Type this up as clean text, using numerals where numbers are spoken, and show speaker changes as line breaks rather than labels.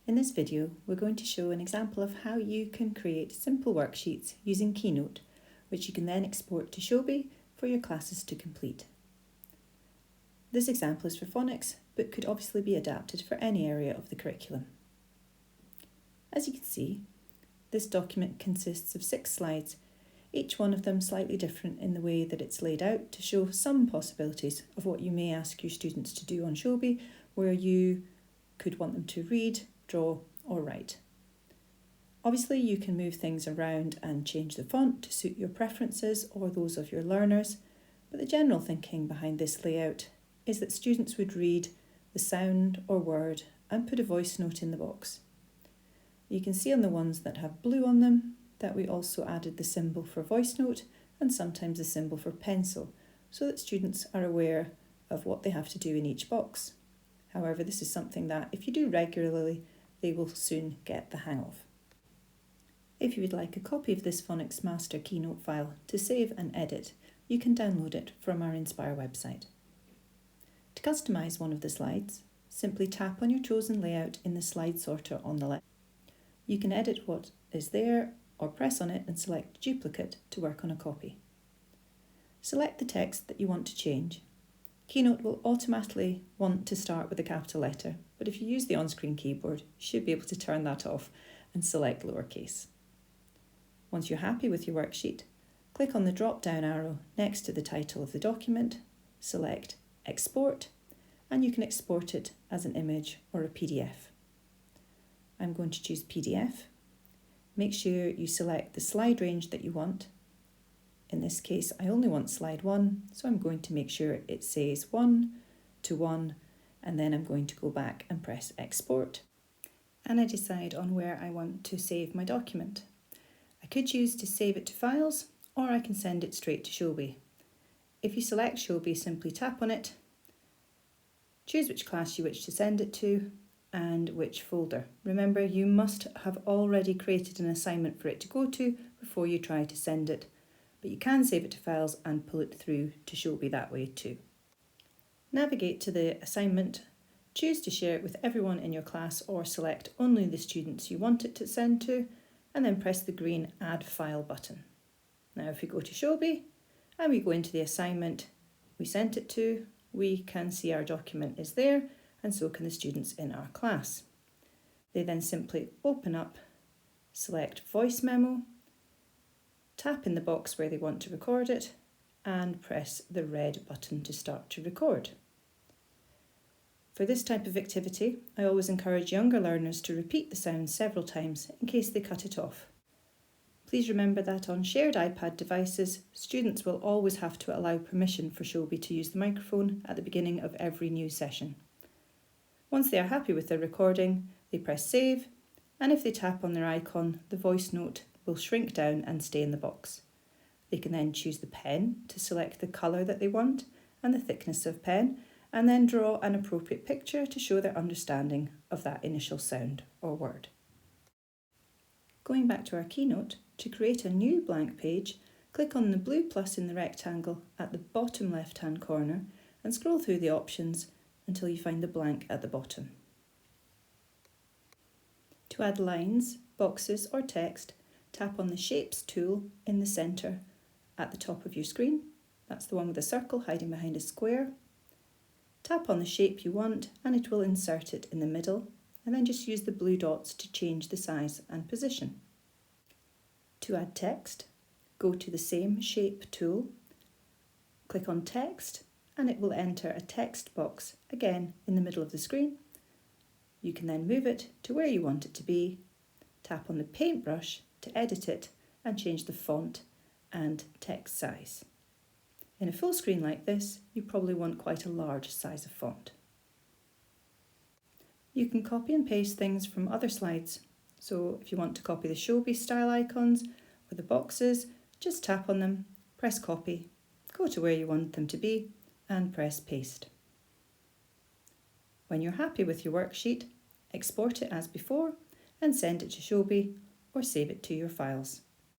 In this video, we're going to show an example of how you can create simple worksheets using Keynote, which you can then export to Showbie for your classes to complete. This example is for phonics, but could obviously be adapted for any area of the curriculum. As you can see, this document consists of 6 slides, each one of them slightly different in the way that it's laid out to show some possibilities of what you may ask your students to do on Showbie, where you could want them to read, draw or write. Obviously you can move things around and change the font to suit your preferences or those of your learners, but the general thinking behind this layout is that students would read the sound or word and put a voice note in the box. You can see on the ones that have blue on them that we also added the symbol for voice note and sometimes the symbol for pencil, so that students are aware of what they have to do in each box. However, this is something that if you do regularly, they will soon get the hang of. If you would like a copy of this Phonics Master Keynote file to save and edit, you can download it from our Inspire website. To customise one of the slides, simply tap on your chosen layout in the slide sorter on the left. You can edit what is there or press on it and select Duplicate to work on a copy. Select the text that you want to change. Keynote will automatically want to start with a capital letter, but if you use the on-screen keyboard, you should be able to turn that off and select lowercase. Once you're happy with your worksheet, click on the drop-down arrow next to the title of the document, select Export, and you can export it as an image or a PDF. I'm going to choose PDF. Make sure you select the slide range that you want. In this case, I only want slide 1, so I'm going to make sure it says 1 to 1, and then I'm going to go back and press Export. And I decide on where I want to save my document. I could choose to save it to Files, or I can send it straight to Showbie. If you select Showbie, simply tap on it, choose which class you wish to send it to, and which folder. Remember, you must have already created an assignment for it to go to before you try to send it. But you can save it to Files and pull it through to Showbie that way too. Navigate to the assignment, choose to share it with everyone in your class or select only the students you want it to send to, and then press the green Add File button. Now if we go to Showbie and we go into the assignment we sent it to, we can see our document is there, and so can the students in our class. They then simply open up, select Voice Memo, tap in the box where they want to record it, and press the red button to start to record. For this type of activity, I always encourage younger learners to repeat the sound several times in case they cut it off. Please remember that on shared iPad devices, students will always have to allow permission for Showbie to use the microphone at the beginning of every new session. Once they are happy with their recording, they press Save, and if they tap on their icon, the voice note will shrink down and stay in the box. They can then choose the pen to select the colour that they want and the thickness of pen, and then draw an appropriate picture to show their understanding of that initial sound or word. Going back to our Keynote, to create a new blank page, click on the blue plus in the rectangle at the bottom left-hand corner and scroll through the options until you find the blank at the bottom. To add lines, boxes or text, tap on the Shapes tool in the centre at the top of your screen. That's the one with a circle hiding behind a square. Tap on the shape you want and it will insert it in the middle, and then just use the blue dots to change the size and position. To add text, go to the same Shape tool, click on Text, and it will enter a text box again in the middle of the screen. You can then move it to where you want it to be, tap on the paintbrush to edit it and change the font and text size. In a full screen like this, you probably want quite a large size of font. You can copy and paste things from other slides. So if you want to copy the Showbie style icons or the boxes, just tap on them, press copy, go to where you want them to be and press paste. When you're happy with your worksheet, export it as before and send it to Showbie or save it to your files.